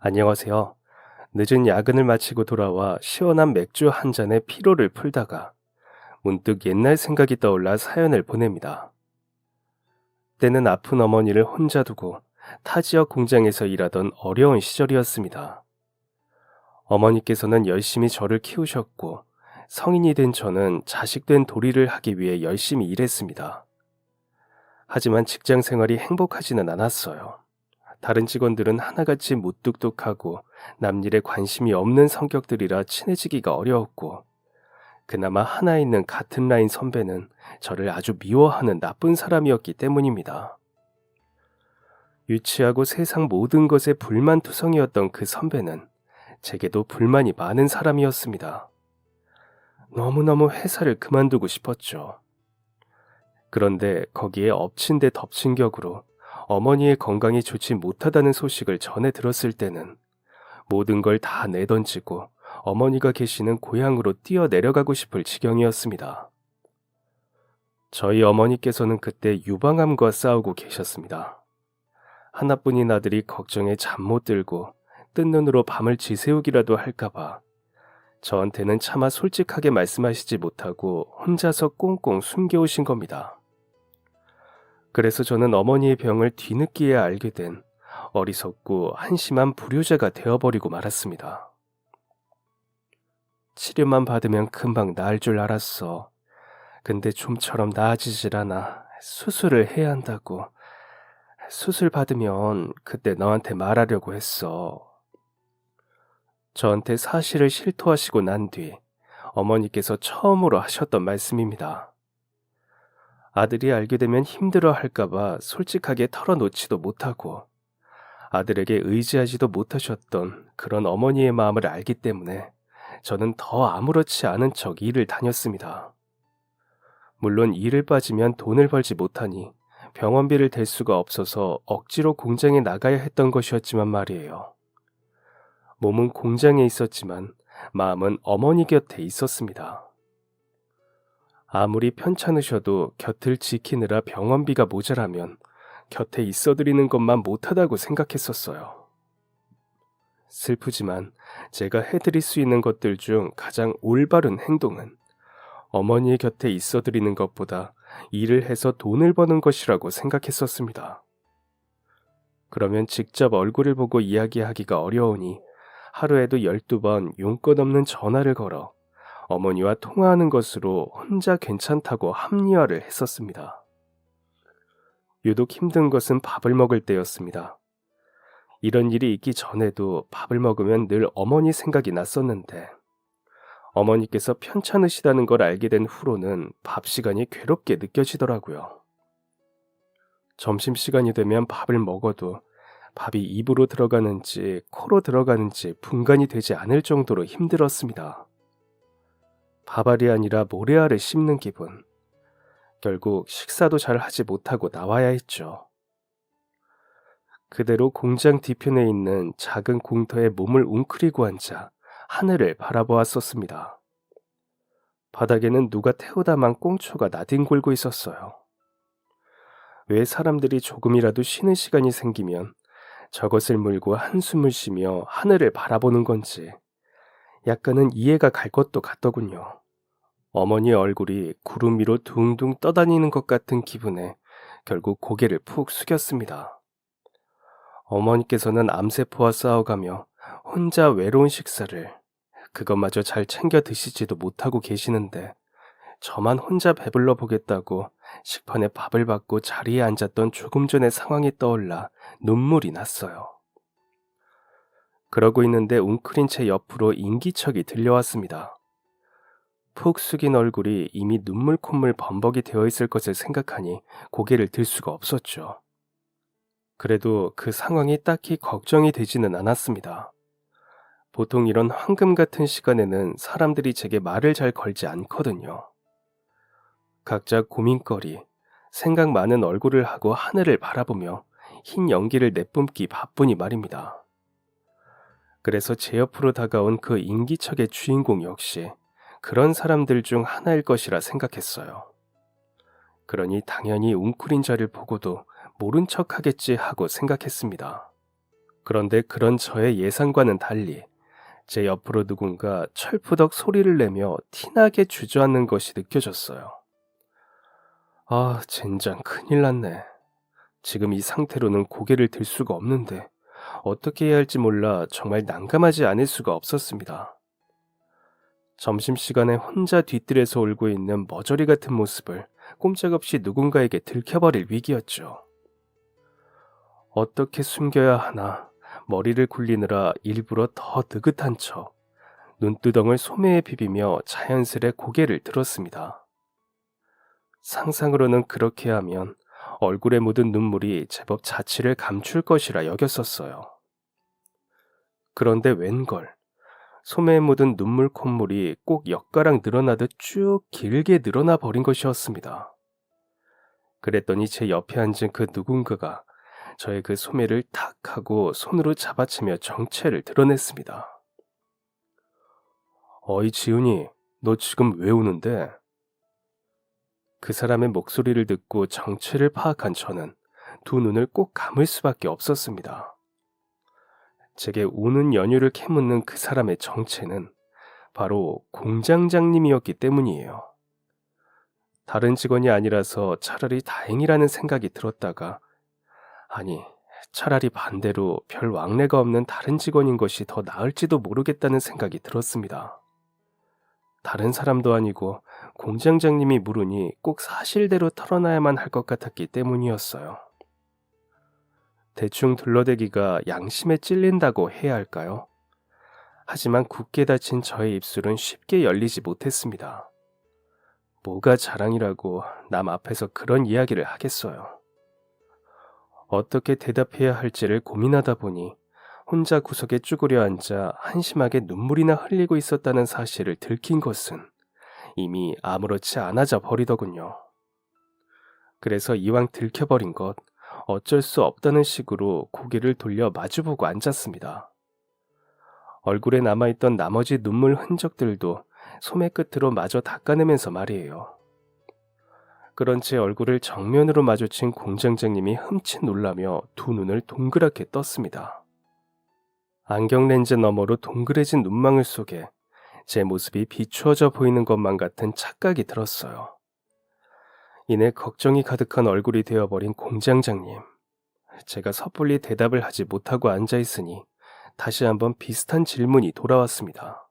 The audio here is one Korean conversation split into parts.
안녕하세요. 늦은 야근을 마치고 돌아와 시원한 맥주 한 잔에 피로를 풀다가 문득 옛날 생각이 떠올라 사연을 보냅니다. 때는 아픈 어머니를 혼자 두고 타 지역 공장에서 일하던 어려운 시절이었습니다. 어머니께서는 열심히 저를 키우셨고 성인이 된 저는 자식 된 도리를 하기 위해 열심히 일했습니다. 하지만 직장 생활이 행복하지는 않았어요. 다른 직원들은 하나같이 무뚝뚝하고 남일에 관심이 없는 성격들이라 친해지기가 어려웠고, 그나마 하나 있는 같은 라인 선배는 저를 아주 미워하는 나쁜 사람이었기 때문입니다. 유치하고 세상 모든 것에 불만투성이었던 그 선배는 제게도 불만이 많은 사람이었습니다. 너무너무 회사를 그만두고 싶었죠. 그런데 거기에 엎친 데 덮친 격으로 어머니의 건강이 좋지 못하다는 소식을 전해 들었을 때는 모든 걸 다 내던지고 어머니가 계시는 고향으로 뛰어 내려가고 싶을 지경이었습니다. 저희 어머니께서는 그때 유방암과 싸우고 계셨습니다. 하나뿐인 아들이 걱정에 잠 못 들고 뜬 눈으로 밤을 지새우기라도 할까봐 저한테는 차마 솔직하게 말씀하시지 못하고 혼자서 꽁꽁 숨겨오신 겁니다. 그래서 저는 어머니의 병을 뒤늦게야 알게 된 어리석고 한심한 불효자가 되어버리고 말았습니다. 치료만 받으면 금방 나을 줄 알았어. 근데 좀처럼 나아지질 않아. 수술을 해야 한다고. 수술 받으면 그때 너한테 말하려고 했어. 저한테 사실을 실토하시고 난 뒤 어머니께서 처음으로 하셨던 말씀입니다. 아들이 알게 되면 힘들어 할까봐 솔직하게 털어놓지도 못하고 아들에게 의지하지도 못하셨던 그런 어머니의 마음을 알기 때문에 저는 더 아무렇지 않은 척 일을 다녔습니다. 물론 일을 빠지면 돈을 벌지 못하니 병원비를 댈 수가 없어서 억지로 공장에 나가야 했던 것이었지만 말이에요. 몸은 공장에 있었지만 마음은 어머니 곁에 있었습니다. 아무리 편찮으셔도 곁을 지키느라 병원비가 모자라면 곁에 있어드리는 것만 못하다고 생각했었어요. 슬프지만 제가 해드릴 수 있는 것들 중 가장 올바른 행동은 어머니의 곁에 있어드리는 것보다 일을 해서 돈을 버는 것이라고 생각했었습니다. 그러면 직접 얼굴을 보고 이야기하기가 어려우니 하루에도 12번 용건 없는 전화를 걸어 어머니와 통화하는 것으로 혼자 괜찮다고 합리화를 했었습니다. 유독 힘든 것은 밥을 먹을 때였습니다. 이런 일이 있기 전에도 밥을 먹으면 늘 어머니 생각이 났었는데 어머니께서 편찮으시다는 걸 알게 된 후로는 밥 시간이 괴롭게 느껴지더라고요. 점심시간이 되면 밥을 먹어도 밥이 입으로 들어가는지 코로 들어가는지 분간이 되지 않을 정도로 힘들었습니다. 밥알이 아니라 모래알을 씹는 기분. 결국 식사도 잘 하지 못하고 나와야 했죠. 그대로 공장 뒤편에 있는 작은 공터에 몸을 웅크리고 앉아 하늘을 바라보았었습니다. 바닥에는 누가 태우다만 꽁초가 나뒹굴고 있었어요. 왜 사람들이 조금이라도 쉬는 시간이 생기면 저것을 물고 한숨을 쉬며 하늘을 바라보는 건지 약간은 이해가 갈 것도 같더군요. 어머니의 얼굴이 구름 위로 둥둥 떠다니는 것 같은 기분에 결국 고개를 푹 숙였습니다. 어머니께서는 암세포와 싸워가며 혼자 외로운 식사를 그것마저 잘 챙겨 드시지도 못하고 계시는데 저만 혼자 배불러 보겠다고 식판에 밥을 받고 자리에 앉았던 조금 전의 상황이 떠올라 눈물이 났어요. 그러고 있는데 웅크린 채 옆으로 인기척이 들려왔습니다. 푹 숙인 얼굴이 이미 눈물 콧물 범벅이 되어 있을 것을 생각하니 고개를 들 수가 없었죠. 그래도 그 상황이 딱히 걱정이 되지는 않았습니다. 보통 이런 황금 같은 시간에는 사람들이 제게 말을 잘 걸지 않거든요. 각자 고민거리, 생각 많은 얼굴을 하고 하늘을 바라보며 흰 연기를 내뿜기 바쁘니 말입니다. 그래서 제 옆으로 다가온 그 인기척의 주인공 역시 그런 사람들 중 하나일 것이라 생각했어요. 그러니 당연히 웅크린 저를 보고도 모른 척 하겠지 하고 생각했습니다. 그런데 그런 저의 예상과는 달리 제 옆으로 누군가 철푸덕 소리를 내며 티나게 주저앉는 것이 느껴졌어요. 아, 젠장 큰일 났네. 지금 이 상태로는 고개를 들 수가 없는데 어떻게 해야 할지 몰라 정말 난감하지 않을 수가 없었습니다. 점심시간에 혼자 뒤뜰에서 울고 있는 머저리 같은 모습을 꼼짝없이 누군가에게 들켜버릴 위기였죠. 어떻게 숨겨야 하나 머리를 굴리느라 일부러 더 느긋한 척 눈두덩을 소매에 비비며 자연스레 고개를 들었습니다. 상상으로는 그렇게 하면 얼굴에 묻은 눈물이 제법 자취를 감출 것이라 여겼었어요. 그런데 웬걸, 소매에 묻은 눈물 콧물이 꼭 엿가락 늘어나듯 쭉 길게 늘어나 버린 것이었습니다. 그랬더니 제 옆에 앉은 그 누군가가 저의 그 소매를 탁 하고 손으로 잡아채며 정체를 드러냈습니다. 어이 지훈이, 너 지금 왜 우는데? 그 사람의 목소리를 듣고 정체를 파악한 저는 두 눈을 꼭 감을 수밖에 없었습니다. 제게 우는 연유를 캐묻는 그 사람의 정체는 바로 공장장님이었기 때문이에요. 다른 직원이 아니라서 차라리 다행이라는 생각이 들었다가, 아니, 차라리 반대로 별 왕래가 없는 다른 직원인 것이 더 나을지도 모르겠다는 생각이 들었습니다. 다른 사람도 아니고 공장장님이 물으니 꼭 사실대로 털어놔야만 할 것 같았기 때문이었어요. 대충 둘러대기가 양심에 찔린다고 해야 할까요? 하지만 굳게 닫힌 저의 입술은 쉽게 열리지 못했습니다. 뭐가 자랑이라고 남 앞에서 그런 이야기를 하겠어요. 어떻게 대답해야 할지를 고민하다 보니 혼자 구석에 쭈그려 앉아 한심하게 눈물이나 흘리고 있었다는 사실을 들킨 것은 이미 아무렇지 않아져 버리더군요. 그래서 이왕 들켜버린 것 어쩔 수 없다는 식으로 고개를 돌려 마주보고 앉았습니다. 얼굴에 남아있던 나머지 눈물 흔적들도 소매 끝으로 마저 닦아내면서 말이에요. 그런 제 얼굴을 정면으로 마주친 공장장님이 흠칫 놀라며 두 눈을 동그랗게 떴습니다. 안경 렌즈 너머로 동그래진 눈망울 속에 제 모습이 비추어져 보이는 것만 같은 착각이 들었어요. 이내 걱정이 가득한 얼굴이 되어버린 공장장님. 제가 섣불리 대답을 하지 못하고 앉아있으니 다시 한번 비슷한 질문이 돌아왔습니다.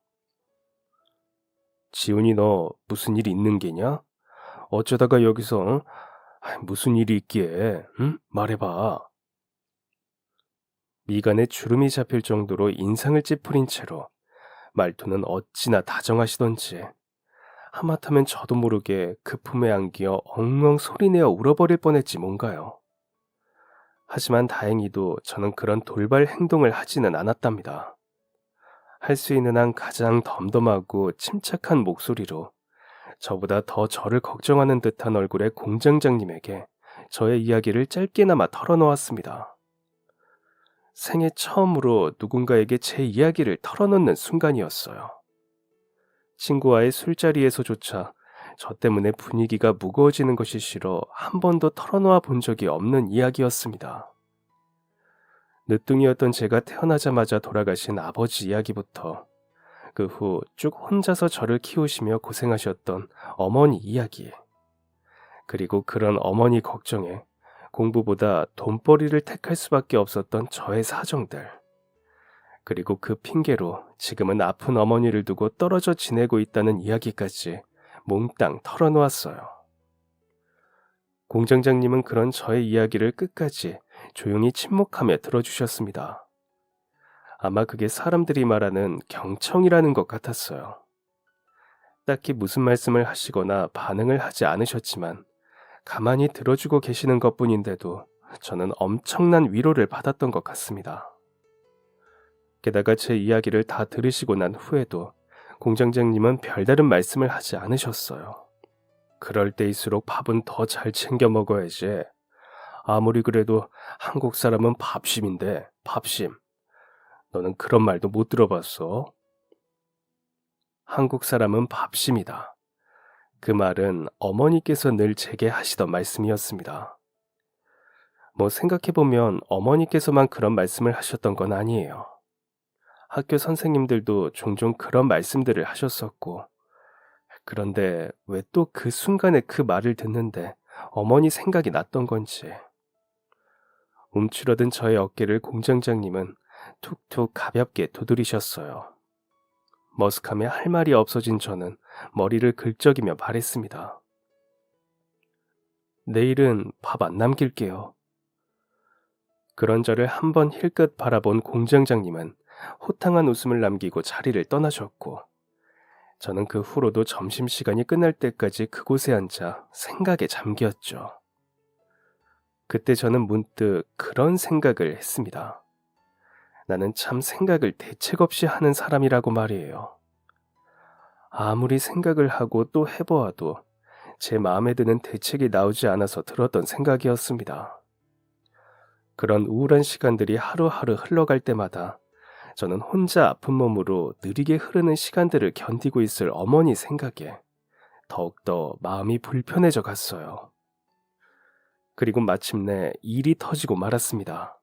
지훈이 너 무슨 일 있는 게냐? 어쩌다가 여기서 무슨 일이 있기에 응? 말해봐. 미간에 주름이 잡힐 정도로 인상을 찌푸린 채로 말투는 어찌나 다정하시던지 하마터면 저도 모르게 그 품에 안기어 엉엉 소리내어 울어버릴 뻔했지 뭔가요. 하지만 다행히도 저는 그런 돌발 행동을 하지는 않았답니다. 할 수 있는 한 가장 덤덤하고 침착한 목소리로 저보다 더 저를 걱정하는 듯한 얼굴의 공장장님에게 저의 이야기를 짧게나마 털어놓았습니다. 생애 처음으로 누군가에게 제 이야기를 털어놓는 순간이었어요. 친구와의 술자리에서조차 저 때문에 분위기가 무거워지는 것이 싫어 한 번도 털어놓아 본 적이 없는 이야기였습니다. 늦둥이였던 제가 태어나자마자 돌아가신 아버지 이야기부터 그 후 쭉 혼자서 저를 키우시며 고생하셨던 어머니 이야기, 그리고 그런 어머니 걱정에 공부보다 돈벌이를 택할 수밖에 없었던 저의 사정들, 그리고 그 핑계로 지금은 아픈 어머니를 두고 떨어져 지내고 있다는 이야기까지 몽땅 털어놓았어요. 공장장님은 그런 저의 이야기를 끝까지 조용히 침묵하며 들어주셨습니다. 아마 그게 사람들이 말하는 경청이라는 것 같았어요. 딱히 무슨 말씀을 하시거나 반응을 하지 않으셨지만 가만히 들어주고 계시는 것뿐인데도 저는 엄청난 위로를 받았던 것 같습니다. 게다가 제 이야기를 다 들으시고 난 후에도 공장장님은 별다른 말씀을 하지 않으셨어요. 그럴 때일수록 밥은 더 잘 챙겨 먹어야지. 아무리 그래도 한국 사람은 밥심인데, 밥심. 너는 그런 말도 못 들어봤어? 한국 사람은 밥심이다. 그 말은 어머니께서 늘 제게 하시던 말씀이었습니다. 생각해보면 어머니께서만 그런 말씀을 하셨던 건 아니에요. 학교 선생님들도 종종 그런 말씀들을 하셨었고, 그런데 왜 또 그 순간에 그 말을 듣는데 어머니 생각이 났던 건지. 움츠러든 저의 어깨를 공장장님은 툭툭 가볍게 두드리셨어요. 머쓱함에 할 말이 없어진 저는 머리를 긁적이며 말했습니다. 내일은 밥 안 남길게요. 그런 저를 한번 힐끗 바라본 공장장님은 호탕한 웃음을 남기고 자리를 떠나셨고, 저는 그 후로도 점심시간이 끝날 때까지 그곳에 앉아 생각에 잠겼죠. 그때 저는 문득 그런 생각을 했습니다. 나는 참 생각을 대책 없이 하는 사람이라고 말이에요. 아무리 생각을 하고 또 해보아도 제 마음에 드는 대책이 나오지 않아서 들었던 생각이었습니다. 그런 우울한 시간들이 하루하루 흘러갈 때마다 저는 혼자 아픈 몸으로 느리게 흐르는 시간들을 견디고 있을 어머니 생각에 더욱더 마음이 불편해져 갔어요. 그리고 마침내 일이 터지고 말았습니다.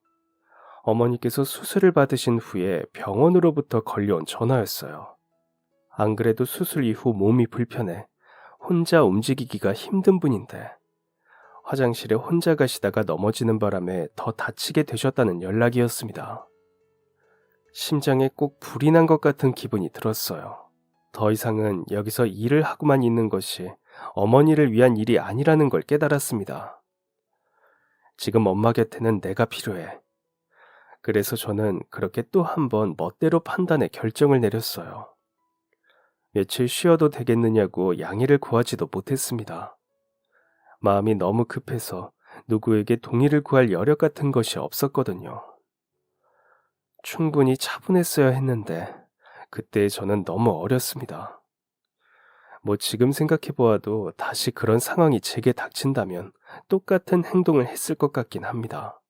어머니께서 수술을 받으신 후에 병원으로부터 걸려온 전화였어요. 안 그래도 수술 이후 몸이 불편해 혼자 움직이기가 힘든 분인데 화장실에 혼자 가시다가 넘어지는 바람에 더 다치게 되셨다는 연락이었습니다. 심장에 꼭 불이 난 것 같은 기분이 들었어요. 더 이상은 여기서 일을 하고만 있는 것이 어머니를 위한 일이 아니라는 걸 깨달았습니다. 지금 엄마 곁에는 내가 필요해. 그래서 저는 그렇게 또 한 번 멋대로 판단해 결정을 내렸어요. 며칠 쉬어도 되겠느냐고 양해를 구하지도 못했습니다. 마음이 너무 급해서 누구에게 동의를 구할 여력 같은 것이 없었거든요. 충분히 차분했어야 했는데 그때 저는 너무 어렸습니다. 지금 생각해보아도 다시 그런 상황이 제게 닥친다면 똑같은 행동을 했을 것 같긴 합니다.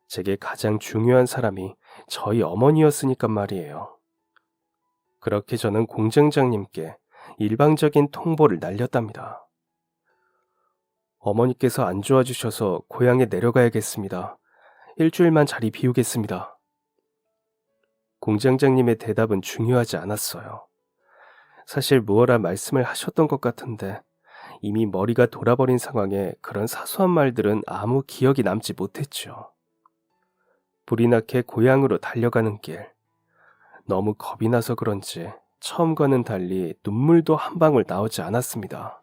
제게 가장 중요한 사람이 저희 어머니였으니까 말이에요. 그렇게 저는 공장장님께 일방적인 통보를 날렸답니다. 어머니께서 안 좋아지셔서 고향에 내려가야겠습니다. 일주일만 자리 비우겠습니다. 공장장님의 대답은 중요하지 않았어요. 사실 무어라 말씀을 하셨던 것 같은데 이미 머리가 돌아버린 상황에 그런 사소한 말들은 아무 기억이 남지 못했죠. 불이 나게 고향으로 달려가는 길. 너무 겁이 나서 그런지 처음과는 달리 눈물도 한 방울 나오지 않았습니다.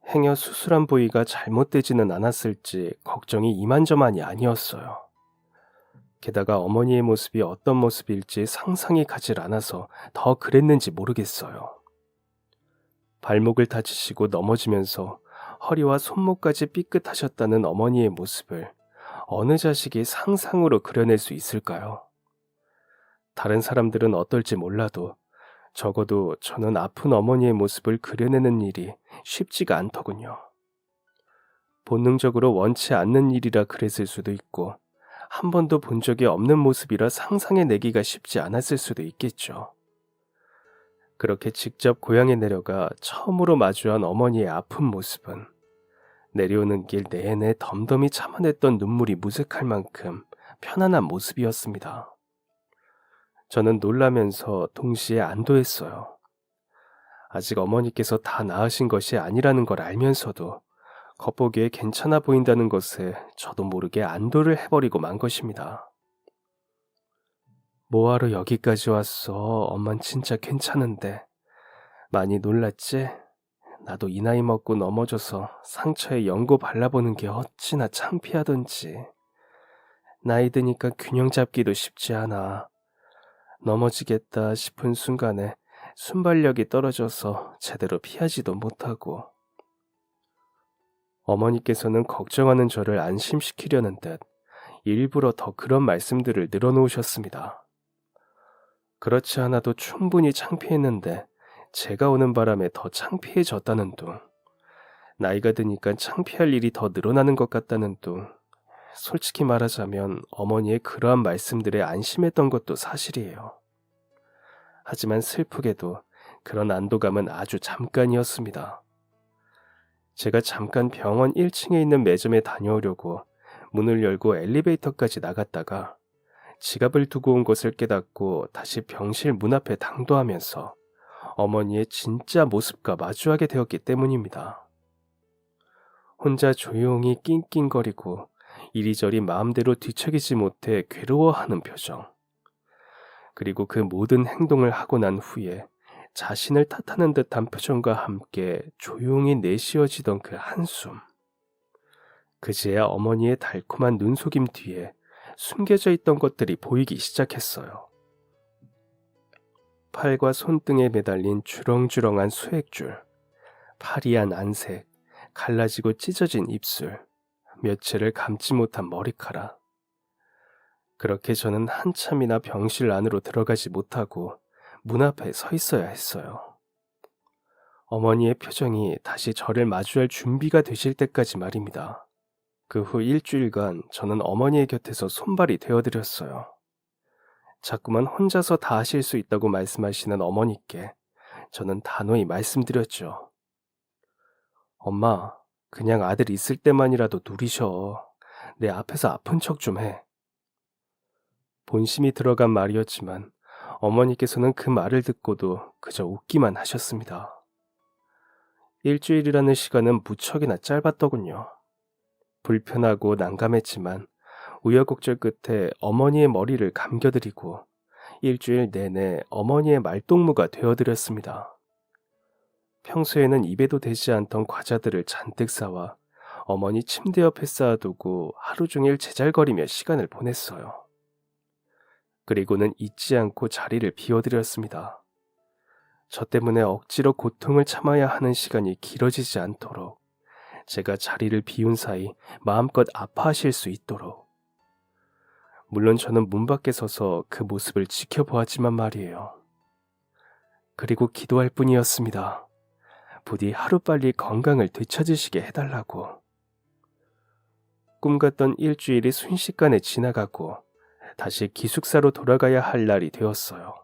행여 수술한 부위가 잘못되지는 않았을지 걱정이 이만저만이 아니었어요. 게다가 어머니의 모습이 어떤 모습일지 상상이 가질 않아서 더 그랬는지 모르겠어요. 발목을 다치시고 넘어지면서 허리와 손목까지 삐끗하셨다는 어머니의 모습을 어느 자식이 상상으로 그려낼 수 있을까요? 다른 사람들은 어떨지 몰라도 적어도 저는 아픈 어머니의 모습을 그려내는 일이 쉽지가 않더군요. 본능적으로 원치 않는 일이라 그랬을 수도 있고 한 번도 본 적이 없는 모습이라 상상해내기가 쉽지 않았을 수도 있겠죠. 그렇게 직접 고향에 내려가 처음으로 마주한 어머니의 아픈 모습은 내려오는 길 내내 덤덤히 참아냈던 눈물이 무색할 만큼 편안한 모습이었습니다. 저는 놀라면서 동시에 안도했어요. 아직 어머니께서 다 나으신 것이 아니라는 걸 알면서도 겉보기에 괜찮아 보인다는 것에 저도 모르게 안도를 해버리고 만 것입니다. 뭐하러 여기까지 왔어? 엄만 진짜 괜찮은데. 많이 놀랐지? 나도 이 나이 먹고 넘어져서 상처에 연고 발라보는 게 어찌나 창피하던지. 나이 드니까 균형 잡기도 쉽지 않아. 넘어지겠다 싶은 순간에 순발력이 떨어져서 제대로 피하지도 못하고. 어머니께서는 걱정하는 저를 안심시키려는 듯 일부러 더 그런 말씀들을 늘어놓으셨습니다. 그렇지 않아도 충분히 창피했는데 제가 오는 바람에 더 창피해졌다는 둥. 나이가 드니까 창피할 일이 더 늘어나는 것 같다는 둥. 솔직히 말하자면 어머니의 그러한 말씀들에 안심했던 것도 사실이에요. 하지만 슬프게도 그런 안도감은 아주 잠깐이었습니다. 제가 잠깐 병원 1층에 있는 매점에 다녀오려고 문을 열고 엘리베이터까지 나갔다가 지갑을 두고 온 것을 깨닫고 다시 병실 문 앞에 당도하면서 어머니의 진짜 모습과 마주하게 되었기 때문입니다. 혼자 조용히 낑낑거리고 이리저리 마음대로 뒤척이지 못해 괴로워하는 표정. 그리고 그 모든 행동을 하고 난 후에 자신을 탓하는 듯한 표정과 함께 조용히 내쉬어지던 그 한숨. 그제야 어머니의 달콤한 눈속임 뒤에 숨겨져 있던 것들이 보이기 시작했어요. 팔과 손등에 매달린 주렁주렁한 수액줄, 파리한 안색, 갈라지고 찢어진 입술, 몇 채를 감지 못한 머리카락. 그렇게 저는 한참이나 병실 안으로 들어가지 못하고 문 앞에 서 있어야 했어요. 어머니의 표정이 다시 저를 마주할 준비가 되실 때까지 말입니다. 그 후 일주일간 저는 어머니의 곁에서 손발이 되어드렸어요. 자꾸만 혼자서 다 하실 수 있다고 말씀하시는 어머니께 저는 단호히 말씀드렸죠. 엄마, 그냥 아들 있을 때만이라도 누리셔. 내 앞에서 아픈 척 좀 해. 본심이 들어간 말이었지만 어머니께서는 그 말을 듣고도 그저 웃기만 하셨습니다. 일주일이라는 시간은 무척이나 짧았더군요. 불편하고 난감했지만 우여곡절 끝에 어머니의 머리를 감겨드리고 일주일 내내 어머니의 말동무가 되어드렸습니다. 평소에는 입에도 대지 않던 과자들을 잔뜩 사와 어머니 침대 옆에 쌓아두고 하루 종일 제잘거리며 시간을 보냈어요. 그리고는 잊지 않고 자리를 비워드렸습니다. 저 때문에 억지로 고통을 참아야 하는 시간이 길어지지 않도록, 제가 자리를 비운 사이 마음껏 아파하실 수 있도록. 물론 저는 문 밖에 서서 그 모습을 지켜보았지만 말이에요. 그리고 기도할 뿐이었습니다. 부디 하루빨리 건강을 되찾으시게 해달라고. 꿈같던 일주일이 순식간에 지나가고 다시 기숙사로 돌아가야 할 날이 되었어요.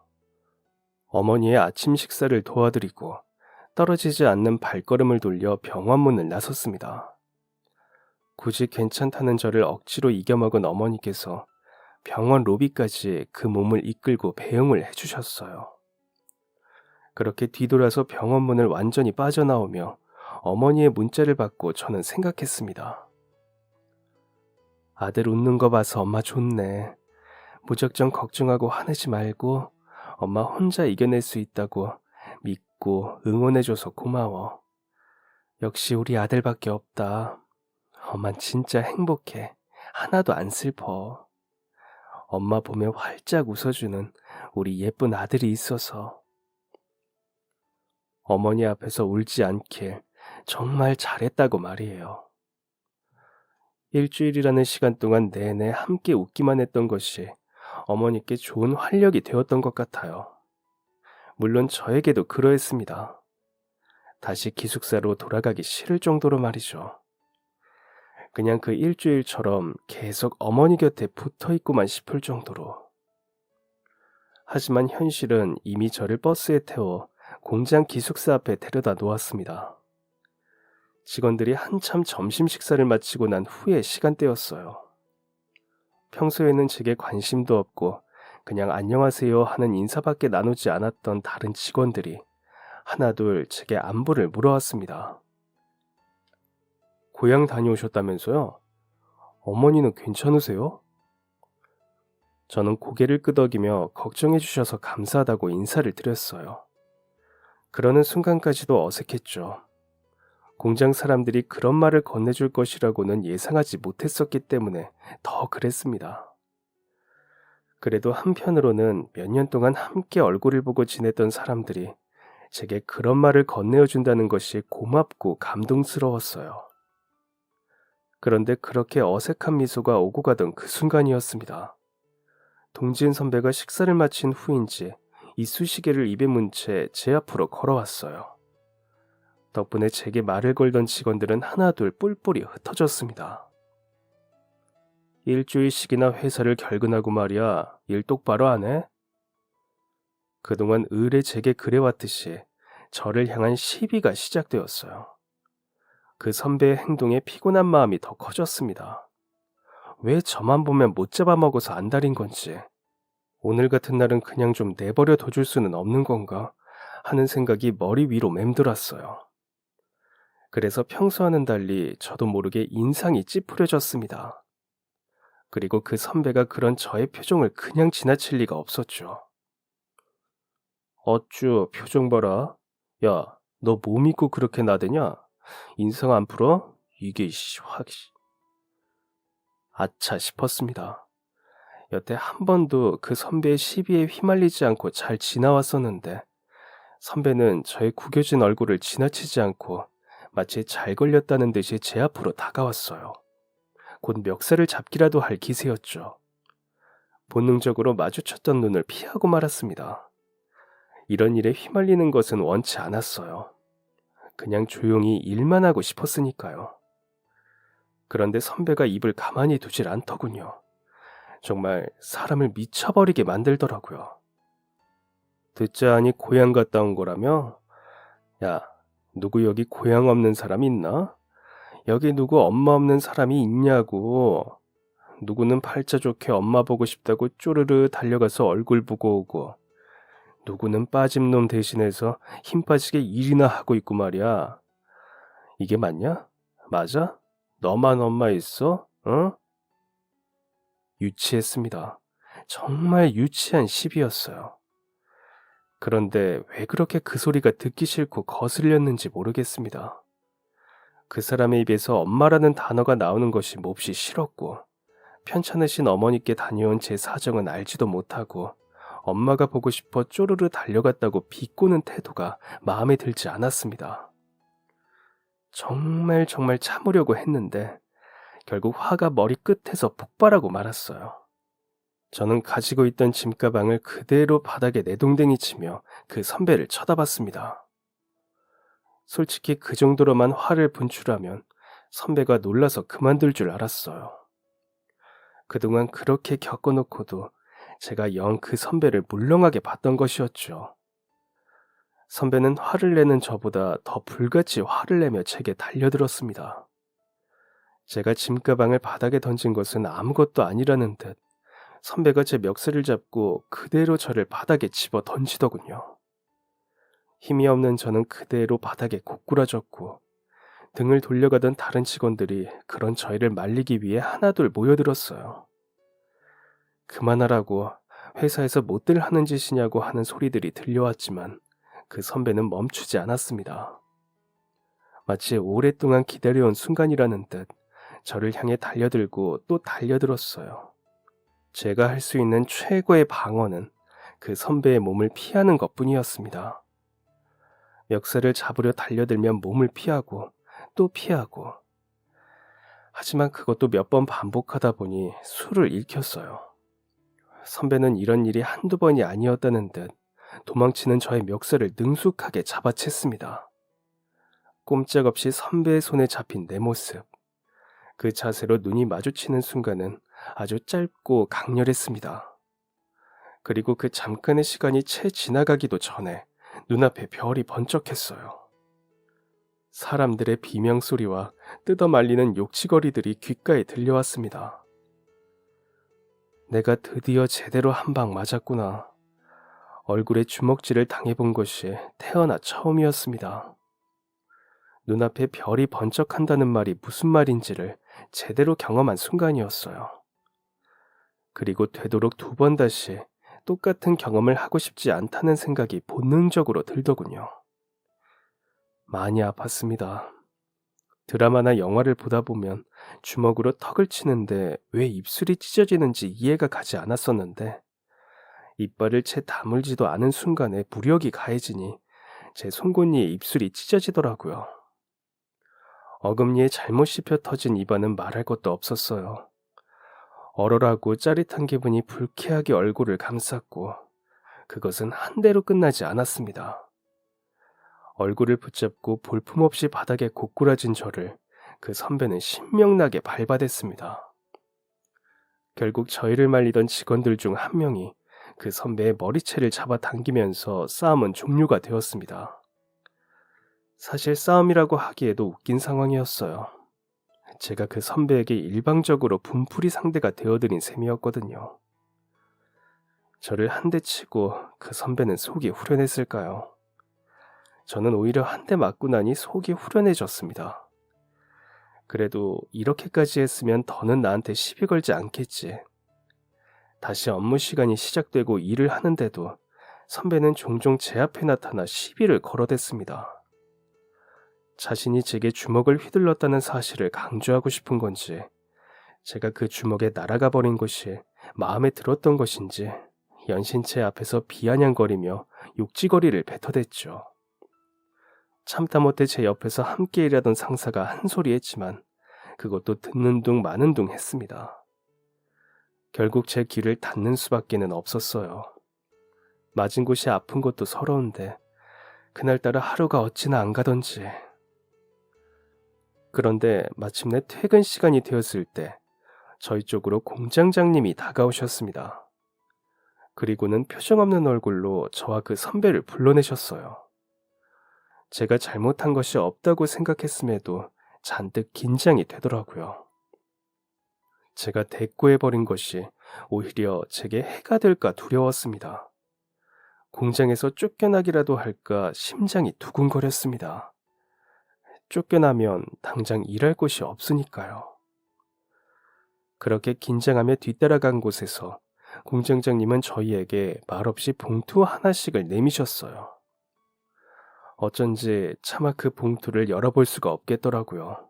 어머니의 아침 식사를 도와드리고 떨어지지 않는 발걸음을 돌려 병원 문을 나섰습니다. 굳이 괜찮다는 저를 억지로 이겨먹은 어머니께서 병원 로비까지 그 몸을 이끌고 배웅을 해주셨어요. 그렇게 뒤돌아서 병원 문을 완전히 빠져나오며 어머니의 문자를 받고 저는 생각했습니다. 아들 웃는 거 봐서 엄마 좋네. 무작정 걱정하고 화내지 말고 엄마 혼자 이겨낼 수 있다고 믿고 응원해줘서 고마워. 역시 우리 아들밖에 없다. 엄만 진짜 행복해. 하나도 안 슬퍼. 엄마 보며 활짝 웃어주는 우리 예쁜 아들이 있어서. 어머니 앞에서 울지 않길 정말 잘했다고 말이에요. 일주일이라는 시간 동안 내내 함께 웃기만 했던 것이 어머니께 좋은 활력이 되었던 것 같아요. 물론 저에게도 그러했습니다. 다시 기숙사로 돌아가기 싫을 정도로 말이죠. 그냥 그 일주일처럼 계속 어머니 곁에 붙어있고만 싶을 정도로. 하지만 현실은 이미 저를 버스에 태워 공장 기숙사 앞에 데려다 놓았습니다. 직원들이 한참 점심 식사를 마치고 난 후의 시간대였어요. 평소에는 제게 관심도 없고 그냥 안녕하세요 하는 인사밖에 나누지 않았던 다른 직원들이 하나둘 제게 안부를 물어왔습니다. 고향 다녀오셨다면서요? 어머니는 괜찮으세요? 저는 고개를 끄덕이며 걱정해 주셔서 감사하다고 인사를 드렸어요. 그러는 순간까지도 어색했죠. 공장 사람들이 그런 말을 건네줄 것이라고는 예상하지 못했었기 때문에 더 그랬습니다. 그래도 한편으로는 몇 년 동안 함께 얼굴을 보고 지냈던 사람들이 제게 그런 말을 건네어준다는 것이 고맙고 감동스러웠어요. 그런데 그렇게 어색한 미소가 오고 가던 그 순간이었습니다. 동진 선배가 식사를 마친 후인지 이쑤시개를 입에 문 채 제 앞으로 걸어왔어요. 덕분에 제게 말을 걸던 직원들은 하나둘 뿔뿔이 흩어졌습니다. 일주일씩이나 회사를 결근하고 말이야, 일 똑바로 안 해? 그동안 을에 제게 그래왔듯이 저를 향한 시비가 시작되었어요. 그 선배의 행동에 피곤한 마음이 더 커졌습니다. 왜 저만 보면 못 잡아먹어서 안달인 건지, 오늘 같은 날은 그냥 좀 내버려 둬줄 수는 없는 건가 하는 생각이 머리 위로 맴돌았어요. 그래서 평소와는 달리 저도 모르게 인상이 찌푸려졌습니다. 그리고 그 선배가 그런 저의 표정을 그냥 지나칠 리가 없었죠. 어쭈, 표정 봐라. 야, 너 뭐 믿고 그렇게 나대냐? 인상 안 풀어? 이게 아차 싶었습니다. 여태 한 번도 그 선배의 시비에 휘말리지 않고 잘 지나왔었는데, 선배는 저의 구겨진 얼굴을 지나치지 않고 마치 잘 걸렸다는 듯이 제 앞으로 다가왔어요. 곧 멱살을 잡기라도 할 기세였죠. 본능적으로 마주쳤던 눈을 피하고 말았습니다. 이런 일에 휘말리는 것은 원치 않았어요. 그냥 조용히 일만 하고 싶었으니까요. 그런데 선배가 입을 가만히 두질 않더군요. 정말 사람을 미쳐버리게 만들더라고요. 듣자 하니 고향 갔다 온 거라며? 야, 누구 여기 고향 없는 사람 있나? 여기 누구 엄마 없는 사람이 있냐고. 누구는 팔자 좋게 엄마 보고 싶다고 쪼르르 달려가서 얼굴 보고 오고, 누구는 빠진 놈 대신해서 힘 빠지게 일이나 하고 있고 말이야. 이게 맞냐? 맞아? 너만 엄마 있어? 어? 유치했습니다. 정말 유치한 시비였어요. 그런데 왜 그렇게 그 소리가 듣기 싫고 거슬렸는지 모르겠습니다. 그 사람의 입에서 엄마라는 단어가 나오는 것이 몹시 싫었고, 편찮으신 어머니께 다녀온 제 사정은 알지도 못하고 엄마가 보고 싶어 쪼르르 달려갔다고 비꼬는 태도가 마음에 들지 않았습니다. 정말 참으려고 했는데 결국 화가 머리 끝에서 폭발하고 말았어요. 저는 가지고 있던 짐가방을 그대로 바닥에 내동댕이 치며 그 선배를 쳐다봤습니다. 솔직히 그 정도로만 화를 분출하면 선배가 놀라서 그만둘 줄 알았어요. 그동안 그렇게 겪어놓고도 제가 영 그 선배를 물렁하게 봤던 것이었죠. 선배는 화를 내는 저보다 더 불같이 화를 내며 제게 달려들었습니다. 제가 짐가방을 바닥에 던진 것은 아무것도 아니라는 듯 선배가 제 멱살을 잡고 그대로 저를 바닥에 집어 던지더군요. 힘이 없는 저는 그대로 바닥에 고꾸라졌고, 등을 돌려가던 다른 직원들이 그런 저희를 말리기 위해 하나둘 모여들었어요. 그만하라고, 회사에서 못들 하는 짓이냐고 하는 소리들이 들려왔지만 그 선배는 멈추지 않았습니다. 마치 오랫동안 기다려온 순간이라는 듯 저를 향해 달려들고 또 달려들었어요. 제가 할 수 있는 최고의 방어는 그 선배의 몸을 피하는 것뿐이었습니다. 멱살을 잡으려 달려들면 몸을 피하고 또 피하고, 하지만 그것도 몇 번 반복하다 보니 수를 잃혔어요. 선배는 이런 일이 한두 번이 아니었다는 듯 도망치는 저의 멱살을 능숙하게 잡아챘습니다. 꼼짝없이 선배의 손에 잡힌 내 모습, 그 자세로 눈이 마주치는 순간은 아주 짧고 강렬했습니다. 그리고 그 잠깐의 시간이 채 지나가기도 전에 눈앞에 별이 번쩍했어요. 사람들의 비명소리와 뜯어말리는 욕치거리들이 귓가에 들려왔습니다. 내가 드디어 제대로 한 방 맞았구나. 얼굴에 주먹질을 당해본 것이 태어나 처음이었습니다. 눈앞에 별이 번쩍한다는 말이 무슨 말인지를 제대로 경험한 순간이었어요. 그리고 되도록 두 번 다시 똑같은 경험을 하고 싶지 않다는 생각이 본능적으로 들더군요. 많이 아팠습니다. 드라마나 영화를 보다 보면 주먹으로 턱을 치는데 왜 입술이 찢어지는지 이해가 가지 않았었는데, 이빨을 채 다물지도 않은 순간에 무력이 가해지니 제 송곳니에 입술이 찢어지더라고요. 어금니에 잘못 씹혀 터진 입안은 말할 것도 없었어요. 얼얼하고 짜릿한 기분이 불쾌하게 얼굴을 감쌌고, 그것은 한 대로 끝나지 않았습니다. 얼굴을 붙잡고 볼품없이 바닥에 고꾸라진 저를 그 선배는 신명나게 밟아댔습니다. 결국 저희를 말리던 직원들 중 한 명이 그 선배의 머리채를 잡아당기면서 싸움은 종료가 되었습니다. 사실 싸움이라고 하기에도 웃긴 상황이었어요. 제가 그 선배에게 일방적으로 분풀이 상대가 되어드린 셈이었거든요. 저를 한 대 치고 그 선배는 속이 후련했을까요? 저는 오히려 한 대 맞고 나니 속이 후련해졌습니다. 그래도 이렇게까지 했으면 더는 나한테 시비 걸지 않겠지. 다시 업무 시간이 시작되고 일을 하는데도 선배는 종종 제 앞에 나타나 시비를 걸어댔습니다. 자신이 제게 주먹을 휘둘렀다는 사실을 강조하고 싶은 건지, 제가 그 주먹에 날아가 버린 것이 마음에 들었던 것인지 연신체 앞에서 비아냥거리며 욕지거리를 뱉어댔죠. 참다 못해 제 옆에서 함께 일하던 상사가 한 소리 했지만 그것도 듣는 둥 마는 둥 했습니다. 결국 제 귀를 닫는 수밖에는 없었어요. 맞은 곳이 아픈 것도 서러운데 그날따라 하루가 어찌나 안 가던지. 그런데 마침내 퇴근 시간이 되었을 때 저희 쪽으로 공장장님이 다가오셨습니다. 그리고는 표정 없는 얼굴로 저와 그 선배를 불러내셨어요. 제가 잘못한 것이 없다고 생각했음에도 잔뜩 긴장이 되더라고요. 제가 대꾸해버린 것이 오히려 제게 해가 될까 두려웠습니다. 공장에서 쫓겨나기라도 할까 심장이 두근거렸습니다. 쫓겨나면 당장 일할 곳이 없으니까요. 그렇게 긴장하며 뒤따라간 곳에서 공장장님은 저희에게 말없이 봉투 하나씩을 내미셨어요. 어쩐지 차마 그 봉투를 열어볼 수가 없겠더라고요.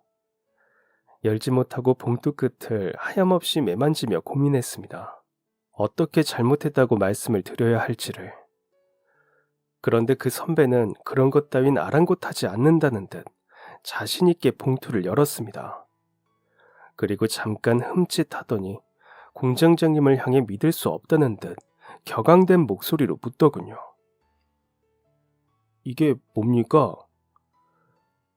열지 못하고 봉투 끝을 하염없이 매만지며 고민했습니다. 어떻게 잘못했다고 말씀을 드려야 할지를. 그런데 그 선배는 그런 것 따윈 아랑곳하지 않는다는 듯 자신 있게 봉투를 열었습니다. 그리고 잠깐 흠칫하더니 공장장님을 향해 믿을 수 없다는 듯 격앙된 목소리로 묻더군요. 이게 뭡니까?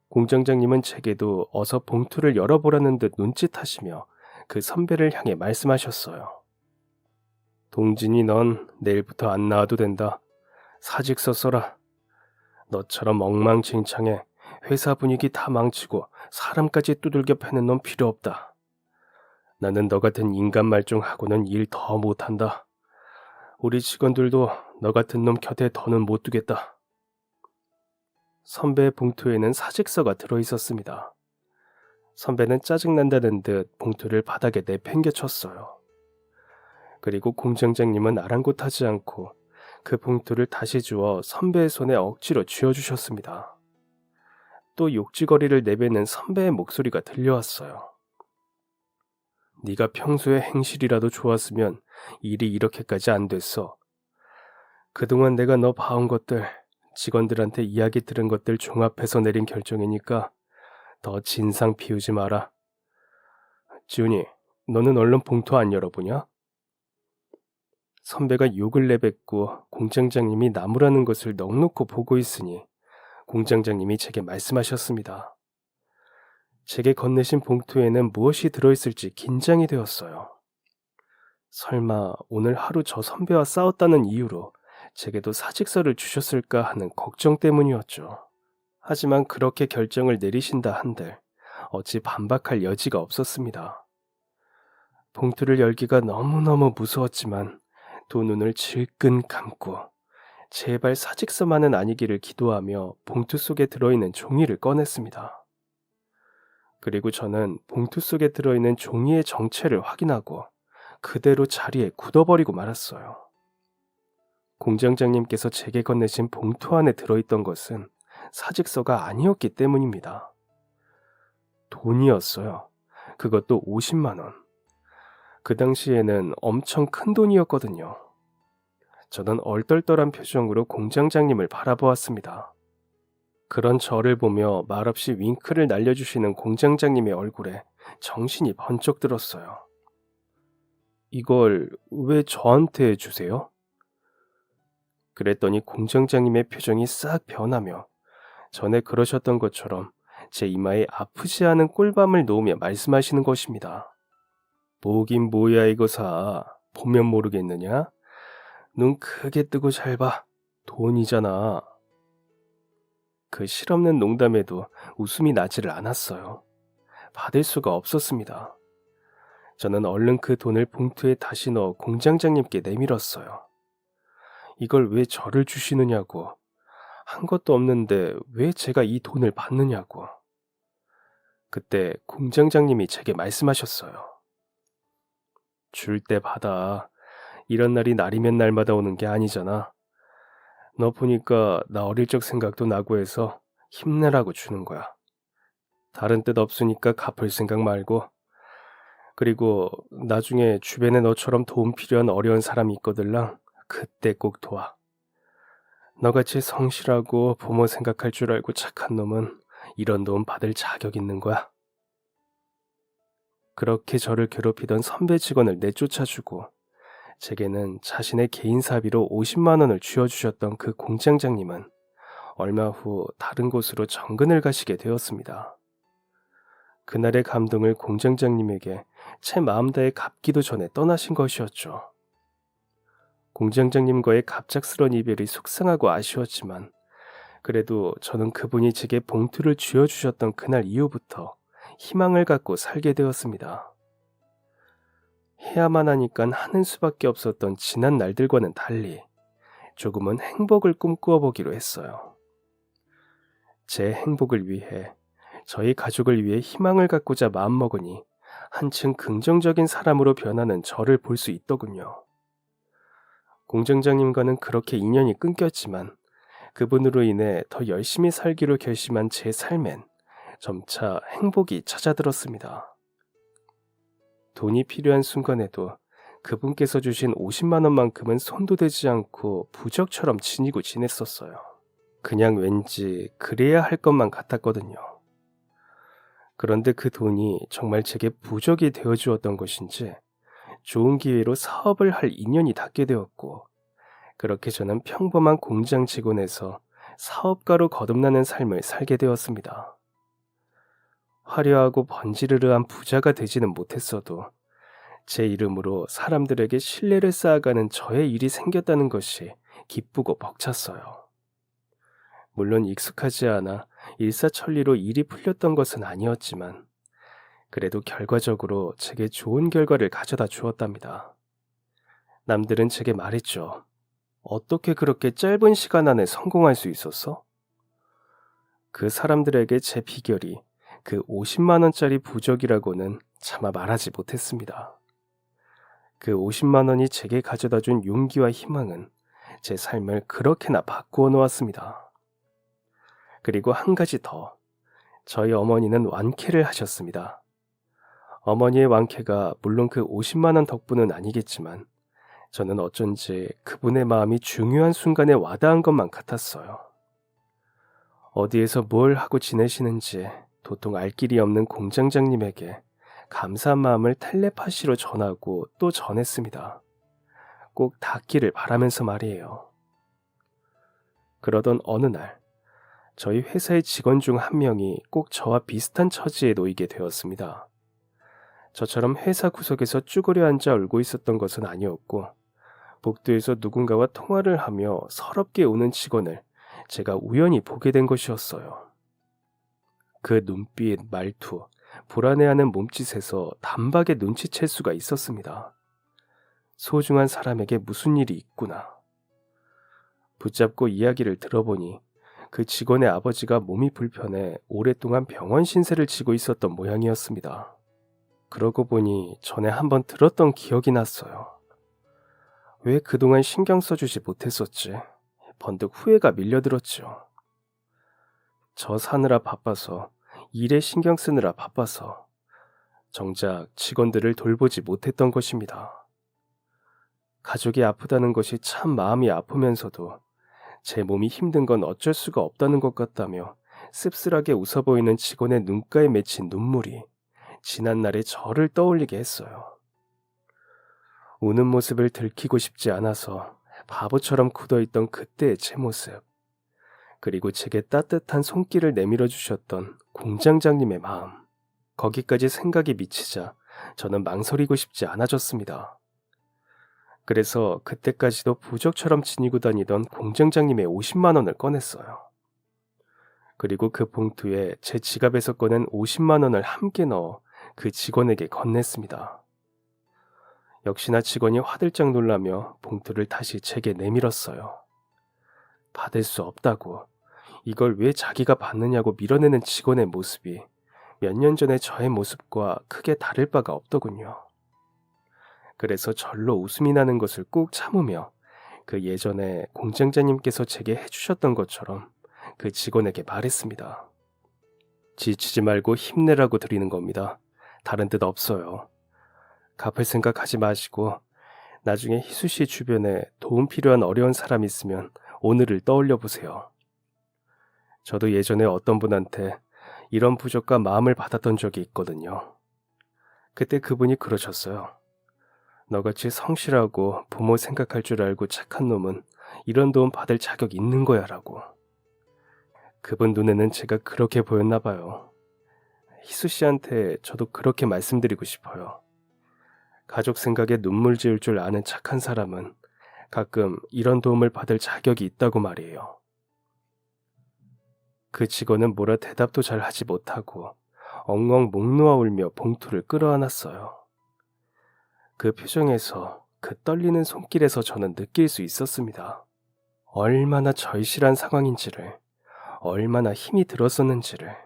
공장장님은 제게도 어서 봉투를 열어보라는 듯 눈짓하시며 그 선배를 향해 말씀하셨어요. 동진이 넌 내일부터 안 나와도 된다. 사직서 써라. 너처럼 엉망진창에 회사 분위기 다 망치고 사람까지 두들겨 패는 놈 필요 없다. 나는 너 같은 인간 말종하고는 일 더 못한다. 우리 직원들도 너 같은 놈 곁에 더는 못 두겠다. 선배의 봉투에는 사직서가 들어있었습니다. 선배는 짜증난다는 듯 봉투를 바닥에 내팽개쳤어요. 그리고 공장장님은 아랑곳하지 않고 그 봉투를 다시 주어 선배의 손에 억지로 쥐어주셨습니다. 또 욕지거리를 내뱉는 선배의 목소리가 들려왔어요. 네가 평소에 행실이라도 좋았으면 일이 이렇게까지 안 됐어. 그동안 내가 너 봐온 것들, 직원들한테 이야기 들은 것들 종합해서 내린 결정이니까 더 진상 피우지 마라. 지훈이, 너는 얼른 봉투 안 열어보냐? 선배가 욕을 내뱉고 공장장님이 나무라는 것을 넋놓고 보고 있으니 공장장님이 제게 말씀하셨습니다. 제게 건네신 봉투에는 무엇이 들어있을지 긴장이 되었어요. 설마 오늘 하루 저 선배와 싸웠다는 이유로 제게도 사직서를 주셨을까 하는 걱정 때문이었죠. 하지만 그렇게 결정을 내리신다 한들 어찌 반박할 여지가 없었습니다. 봉투를 열기가 너무너무 무서웠지만 두 눈을 질끈 감고 제발 사직서만은 아니기를 기도하며 봉투 속에 들어있는 종이를 꺼냈습니다. 그리고 저는 봉투 속에 들어있는 종이의 정체를 확인하고 그대로 자리에 굳어버리고 말았어요. 공장장님께서 제게 건네신 봉투 안에 들어있던 것은 사직서가 아니었기 때문입니다. 돈이었어요. 그것도 50만 원. 그 당시에는 엄청 큰 돈이었거든요. 저는 얼떨떨한 표정으로 공장장님을 바라보았습니다. 그런 저를 보며 말없이 윙크를 날려주시는 공장장님의 얼굴에 정신이 번쩍 들었어요. 이걸 왜 저한테 주세요? 그랬더니 공장장님의 표정이 싹 변하며 전에 그러셨던 것처럼 제 이마에 아프지 않은 꿀밤을 놓으며 말씀하시는 것입니다. 뭐긴 뭐야 이거사. 보면 모르겠느냐? 눈 크게 뜨고 잘 봐. 돈이잖아. 그 실없는 농담에도 웃음이 나지를 않았어요. 받을 수가 없었습니다. 저는 얼른 그 돈을 봉투에 다시 넣어 공장장님께 내밀었어요. 이걸 왜 저를 주시느냐고, 한 것도 없는데 왜 제가 이 돈을 받느냐고. 그때 공장장님이 제게 말씀하셨어요. 줄 때 받아. 이런 날이 날이면 날마다 오는 게 아니잖아. 너 보니까 나 어릴 적 생각도 나고 해서 힘내라고 주는 거야. 다른 뜻 없으니까 갚을 생각 말고. 그리고 나중에 주변에 너처럼 도움 필요한 어려운 사람이 있거들랑 그때 꼭 도와. 너같이 성실하고 부모 생각할 줄 알고 착한 놈은 이런 도움 받을 자격 있는 거야. 그렇게 저를 괴롭히던 선배 직원을 내쫓아주고 제게는 자신의 개인 사비로 50만 원을 쥐어주셨던 그 공장장님은 얼마 후 다른 곳으로 정근을 가시게 되었습니다. 그날의 감동을 공장장님에게 제 마음 다해 갚기도 전에 떠나신 것이었죠. 공장장님과의 갑작스런 이별이 속상하고 아쉬웠지만 그래도 저는 그분이 제게 봉투를 쥐어주셨던 그날 이후부터 희망을 갖고 살게 되었습니다. 해야만 하니까 하는 수밖에 없었던 지난 날들과는 달리 조금은 행복을 꿈꾸어 보기로 했어요. 제 행복을 위해, 저희 가족을 위해 희망을 갖고자 마음먹으니 한층 긍정적인 사람으로 변하는 저를 볼 수 있더군요. 공장장님과는 그렇게 인연이 끊겼지만 그분으로 인해 더 열심히 살기로 결심한 제 삶엔 점차 행복이 찾아들었습니다. 돈이 필요한 순간에도 그분께서 주신 50만 원만큼은 손도 대지 않고 부적처럼 지니고 지냈었어요. 그냥 왠지 그래야 할 것만 같았거든요. 그런데 그 돈이 정말 제게 부적이 되어주었던 것인지 좋은 기회로 사업을 할 인연이 닿게 되었고 그렇게 저는 평범한 공장 직원에서 사업가로 거듭나는 삶을 살게 되었습니다. 화려하고 번지르르한 부자가 되지는 못했어도 제 이름으로 사람들에게 신뢰를 쌓아가는 저의 일이 생겼다는 것이 기쁘고 벅찼어요. 물론 익숙하지 않아 일사천리로 일이 풀렸던 것은 아니었지만 그래도 결과적으로 제게 좋은 결과를 가져다 주었답니다. 남들은 제게 말했죠. 어떻게 그렇게 짧은 시간 안에 성공할 수 있었어? 그 사람들에게 제 비결이 그 50만 원짜리 부적이라고는 차마 말하지 못했습니다. 그 50만 원이 제게 가져다 준 용기와 희망은 제 삶을 그렇게나 바꾸어 놓았습니다. 그리고 한 가지 더, 저희 어머니는 완쾌를 하셨습니다. 어머니의 완쾌가 물론 그 50만 원 덕분은 아니겠지만 저는 어쩐지 그분의 마음이 중요한 순간에 와닿은 것만 같았어요. 어디에서 뭘 하고 지내시는지 도통 알 길이 없는 공장장님에게 감사한 마음을 텔레파시로 전하고 또 전했습니다. 꼭 닿기를 바라면서 말이에요. 그러던 어느 날 저희 회사의 직원 중 한 명이 꼭 저와 비슷한 처지에 놓이게 되었습니다. 저처럼 회사 구석에서 쭈그려 앉아 울고 있었던 것은 아니었고 복도에서 누군가와 통화를 하며 서럽게 우는 직원을 제가 우연히 보게 된 것이었어요. 그 눈빛, 말투, 불안해하는 몸짓에서 단박에 눈치챌 수가 있었습니다. 소중한 사람에게 무슨 일이 있구나. 붙잡고 이야기를 들어보니 그 직원의 아버지가 몸이 불편해 오랫동안 병원 신세를 지고 있었던 모양이었습니다. 그러고 보니 전에 한번 들었던 기억이 났어요. 왜 그동안 신경 써주지 못했었지? 번뜩 후회가 밀려들었죠. 저 사느라 바빠서, 일에 신경 쓰느라 바빠서 정작 직원들을 돌보지 못했던 것입니다. 가족이 아프다는 것이 참 마음이 아프면서도 제 몸이 힘든 건 어쩔 수가 없다는 것 같다며 씁쓸하게 웃어 보이는 직원의 눈가에 맺힌 눈물이 지난날의 저를 떠올리게 했어요. 우는 모습을 들키고 싶지 않아서 바보처럼 굳어있던 그때의 제 모습, 그리고 제게 따뜻한 손길을 내밀어 주셨던 공장장님의 마음, 거기까지 생각이 미치자 저는 망설이고 싶지 않아졌습니다. 그래서 그때까지도 부적처럼 지니고 다니던 공장장님의 50만 원을 꺼냈어요. 그리고 그 봉투에 제 지갑에서 꺼낸 50만 원을 함께 넣어 그 직원에게 건넸습니다. 역시나 직원이 화들짝 놀라며 봉투를 다시 제게 내밀었어요. 받을 수 없다고, 이걸 왜 자기가 받느냐고 밀어내는 직원의 모습이 몇 년 전의 저의 모습과 크게 다를 바가 없더군요. 그래서 절로 웃음이 나는 것을 꾹 참으며 그 예전에 공장장님께서 제게 해주셨던 것처럼 그 직원에게 말했습니다. 지치지 말고 힘내라고 드리는 겁니다. 다른 뜻 없어요. 갚을 생각하지 마시고 나중에 희수 씨 주변에 도움 필요한 어려운 사람 있으면 오늘을 떠올려 보세요. 저도 예전에 어떤 분한테 이런 부적과 마음을 받았던 적이 있거든요. 그때 그분이 그러셨어요. 너같이 성실하고 부모 생각할 줄 알고 착한 놈은 이런 도움 받을 자격 있는 거야 라고. 그분 눈에는 제가 그렇게 보였나 봐요. 희수 씨한테 저도 그렇게 말씀드리고 싶어요. 가족 생각에 눈물 지을 줄 아는 착한 사람은 가끔 이런 도움을 받을 자격이 있다고 말이에요. 그 직원은 뭐라 대답도 잘 하지 못하고 엉엉 목 놓아 울며 봉투를 끌어안았어요. 그 표정에서, 그 떨리는 손길에서 저는 느낄 수 있었습니다. 얼마나 절실한 상황인지를, 얼마나 힘이 들었었는지를.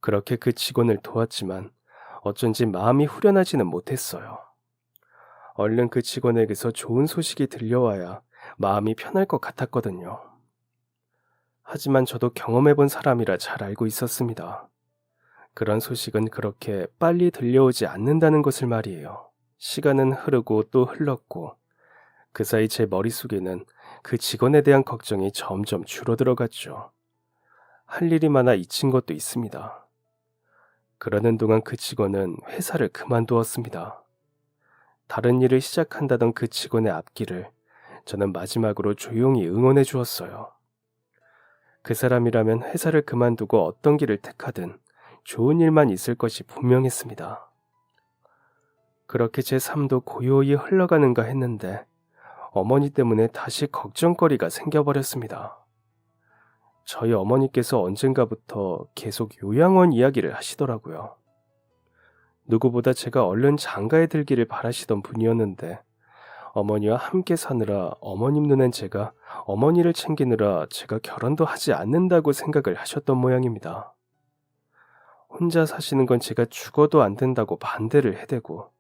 그렇게 그 직원을 도왔지만 어쩐지 마음이 후련하지는 못했어요. 얼른 그 직원에게서 좋은 소식이 들려와야 마음이 편할 것 같았거든요. 하지만 저도 경험해본 사람이라 잘 알고 있었습니다. 그런 소식은 그렇게 빨리 들려오지 않는다는 것을 말이에요. 시간은 흐르고 또 흘렀고 그 사이 제 머릿속에는 그 직원에 대한 걱정이 점점 줄어들어갔죠. 할 일이 많아 잊힌 것도 있습니다. 그러는 동안 그 직원은 회사를 그만두었습니다. 다른 일을 시작한다던 그 직원의 앞길을 저는 마지막으로 조용히 응원해 주었어요. 그 사람이라면 회사를 그만두고 어떤 길을 택하든 좋은 일만 있을 것이 분명했습니다. 그렇게 제 삶도 고요히 흘러가는가 했는데 어머니 때문에 다시 걱정거리가 생겨버렸습니다. 저희 어머니께서 언젠가부터 계속 요양원 이야기를 하시더라고요. 누구보다 제가 얼른 장가에 들기를 바라시던 분이었는데 어머니와 함께 사느라 어머님 눈엔 제가 어머니를 챙기느라 제가 결혼도 하지 않는다고 생각을 하셨던 모양입니다. 혼자 사시는 건 제가 죽어도 안 된다고 반대를 해대고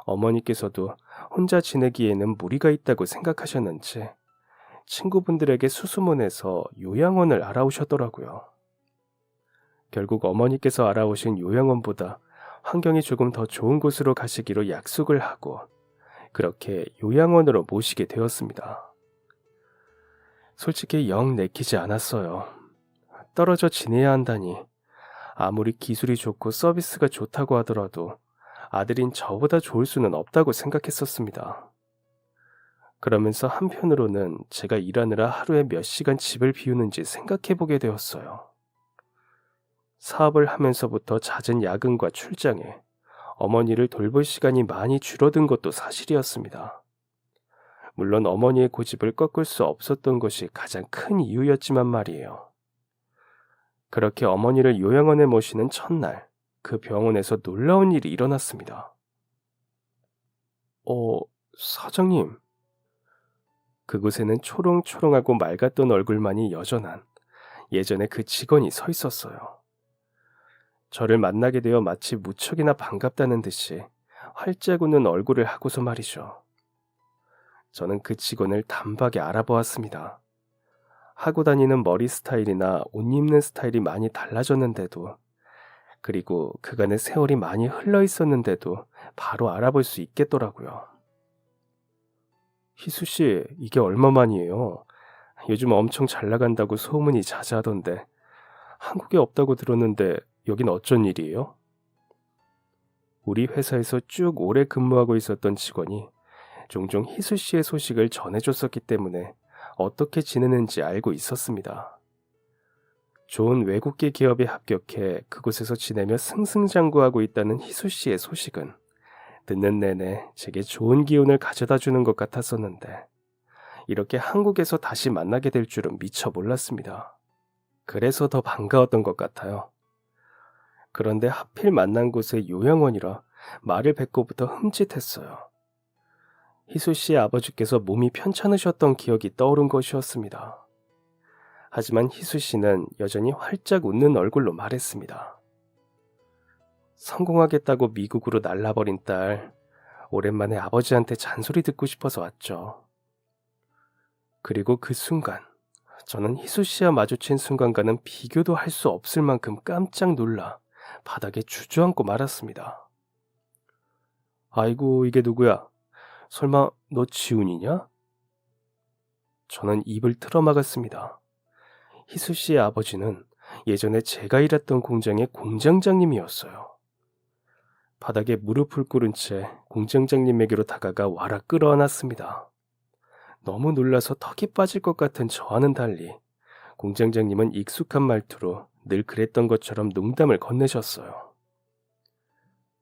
어머니께서도 혼자 지내기에는 무리가 있다고 생각하셨는지 친구분들에게 수소문해서 요양원을 알아오셨더라고요. 결국 어머니께서 알아오신 요양원보다 환경이 조금 더 좋은 곳으로 가시기로 약속을 하고 그렇게 요양원으로 모시게 되었습니다. 솔직히 영 내키지 않았어요. 떨어져 지내야 한다니. 아무리 기술이 좋고 서비스가 좋다고 하더라도 아들인 저보다 좋을 수는 없다고 생각했었습니다. 그러면서 한편으로는 제가 일하느라 하루에 몇 시간 집을 비우는지 생각해보게 되었어요. 사업을 하면서부터 잦은 야근과 출장에 어머니를 돌볼 시간이 많이 줄어든 것도 사실이었습니다. 물론 어머니의 고집을 꺾을 수 없었던 것이 가장 큰 이유였지만 말이에요. 그렇게 어머니를 요양원에 모시는 첫날, 그 병원에서 놀라운 일이 일어났습니다. 사장님. 그곳에는 초롱초롱하고 맑았던 얼굴만이 여전한 예전의 그 직원이 서 있었어요. 저를 만나게 되어 마치 무척이나 반갑다는 듯이 활짝 웃는 얼굴을 하고서 말이죠. 저는 그 직원을 단박에 알아보았습니다. 하고 다니는 머리 스타일이나 옷 입는 스타일이 많이 달라졌는데도, 그리고 그간의 세월이 많이 흘러 있었는데도 바로 알아볼 수 있겠더라고요. 희수 씨, 이게 얼마만이에요? 요즘 엄청 잘 나간다고 소문이 자자하던데 한국에 없다고 들었는데 여긴 어쩐 일이에요? 우리 회사에서 쭉 오래 근무하고 있었던 직원이 종종 희수 씨의 소식을 전해줬었기 때문에 어떻게 지내는지 알고 있었습니다. 좋은 외국계 기업에 합격해 그곳에서 지내며 승승장구하고 있다는 희수 씨의 소식은 듣는 내내 제게 좋은 기운을 가져다 주는 것 같았었는데 이렇게 한국에서 다시 만나게 될 줄은 미처 몰랐습니다. 그래서 더 반가웠던 것 같아요. 그런데 하필 만난 곳에 요양원이라 말을 뱉고부터 흠칫했어요. 희수 씨의 아버지께서 몸이 편찮으셨던 기억이 떠오른 것이었습니다. 하지만 희수 씨는 여전히 활짝 웃는 얼굴로 말했습니다. 성공하겠다고 미국으로 날라버린 딸, 오랜만에 아버지한테 잔소리 듣고 싶어서 왔죠. 그리고 그 순간, 저는 희수 씨와 마주친 순간과는 비교도 할 수 없을 만큼 깜짝 놀라 바닥에 주저앉고 말았습니다. 아이고, 이게 누구야? 설마 너 지훈이냐? 저는 입을 틀어막았습니다. 희수 씨의 아버지는 예전에 제가 일했던 공장의 공장장님이었어요. 바닥에 무릎을 꿇은 채 공장장님에게로 다가가 와라 끌어안았습니다. 너무 놀라서 턱이 빠질 것 같은 저와는 달리 공장장님은 익숙한 말투로 늘 그랬던 것처럼 농담을 건네셨어요.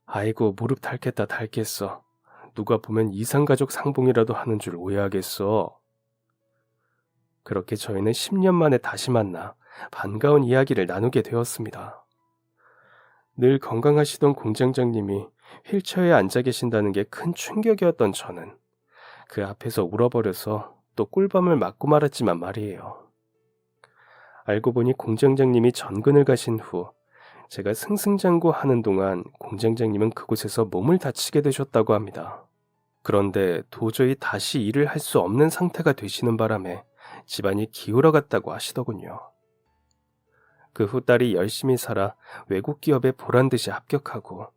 아이고, 무릎 닳겠다 닳겠어. 누가 보면 이상가족 상봉이라도 하는 줄 오해하겠어. 그렇게 저희는 10년 만에 다시 만나 반가운 이야기를 나누게 되었습니다. 늘 건강하시던 공장장님이 휠체어에 앉아 계신다는 게 큰 충격이었던 저는 그 앞에서 울어버려서 또 꿀밤을 맞고 말았지만 말이에요. 알고 보니 공장장님이 전근을 가신 후 제가 승승장구하는 동안 공장장님은 그곳에서 몸을 다치게 되셨다고 합니다. 그런데 도저히 다시 일을 할 수 없는 상태가 되시는 바람에 집안이 기울어갔다고 하시더군요. 그 후 딸이 열심히 살아 외국 기업에 보란듯이 합격하고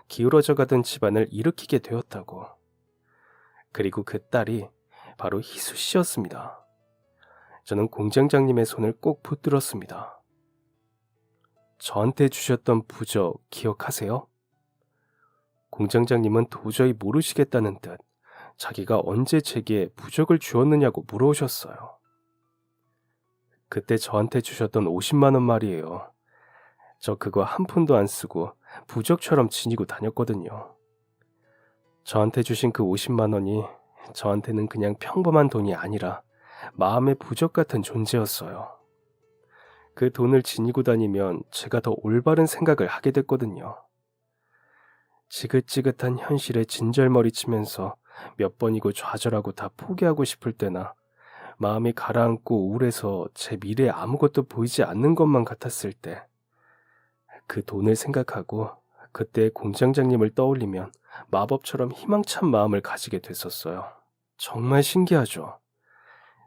기울어져 가던 집안을 일으키게 되었다고. 그리고 그 딸이 바로 희수 씨였습니다. 저는 공장장님의 손을 꼭 붙들었습니다. 저한테 주셨던 부적 기억하세요? 공장장님은 도저히 모르시겠다는 듯 자기가 언제 제게 부적을 주었느냐고 물어오셨어요. 그때 저한테 주셨던 50만 원 말이에요. 저 그거 한 푼도 안 쓰고 부적처럼 지니고 다녔거든요. 저한테 주신 그 50만 원이 저한테는 그냥 평범한 돈이 아니라 마음의 부적 같은 존재였어요. 그 돈을 지니고 다니면 제가 더 올바른 생각을 하게 됐거든요. 지긋지긋한 현실에 진절머리치면서 몇 번이고 좌절하고 다 포기하고 싶을 때나 마음이 가라앉고 우울해서 제 미래에 아무것도 보이지 않는 것만 같았을 때 그 돈을 생각하고 그때 공장장님을 떠올리면 마법처럼 희망찬 마음을 가지게 됐었어요. 정말 신기하죠?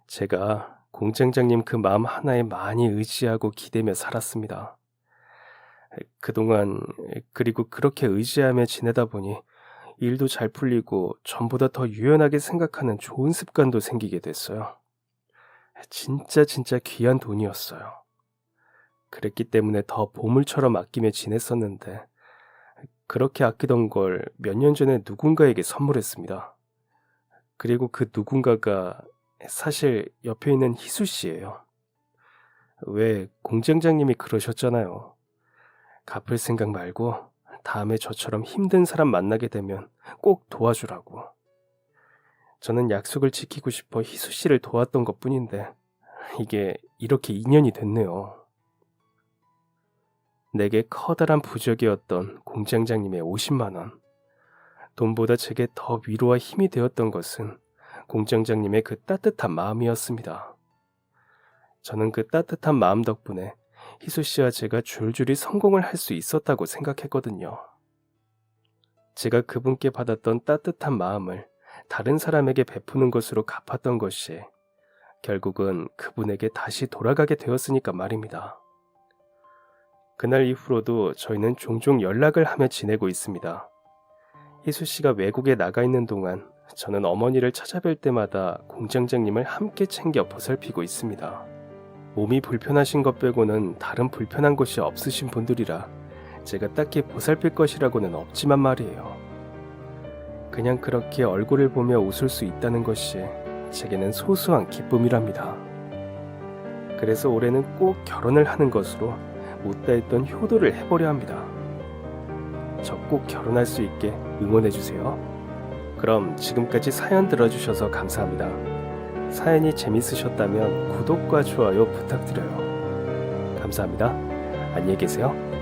제가 공장장님 그 마음 하나에 많이 의지하고 기대며 살았습니다. 그동안 그리고 그렇게 의지하며 지내다 보니 일도 잘 풀리고 전보다 더 유연하게 생각하는 좋은 습관도 생기게 됐어요. 진짜 귀한 돈이었어요. 그랬기 때문에 더 보물처럼 아끼며 지냈었는데 그렇게 아끼던 걸 몇 년 전에 누군가에게 선물했습니다. 그리고 그 누군가가 사실 옆에 있는 희수 씨예요. 왜 공장장님이 그러셨잖아요. 갚을 생각 말고 다음에 저처럼 힘든 사람 만나게 되면 꼭 도와주라고. 저는 약속을 지키고 싶어 희수 씨를 도왔던 것뿐인데 이게 이렇게 인연이 됐네요. 내게 커다란 부적이었던 공장장님의 50만 원. 돈보다 제게 더 위로와 힘이 되었던 것은 공장장님의 그 따뜻한 마음이었습니다. 저는 그 따뜻한 마음 덕분에 희수 씨와 제가 줄줄이 성공을 할 수 있었다고 생각했거든요. 제가 그분께 받았던 따뜻한 마음을 다른 사람에게 베푸는 것으로 갚았던 것이 결국은 그분에게 다시 돌아가게 되었으니까 말입니다. 그날 이후로도 저희는 종종 연락을 하며 지내고 있습니다. 희수 씨가 외국에 나가 있는 동안 저는 어머니를 찾아뵐 때마다 공장장님을 함께 챙겨 보살피고 있습니다. 몸이 불편하신 것 빼고는 다른 불편한 곳이 없으신 분들이라 제가 딱히 보살필 것이라고는 없지만 말이에요. 그냥 그렇게 얼굴을 보며 웃을 수 있다는 것이 제게는 소소한 기쁨이랍니다. 그래서 올해는 꼭 결혼을 하는 것으로 못다 했던 효도를 해보려 합니다. 저 꼭 결혼할 수 있게 응원해주세요. 그럼 지금까지 사연 들어주셔서 감사합니다. 사연이 재밌으셨다면 구독과 좋아요 부탁드려요. 감사합니다. 안녕히 계세요.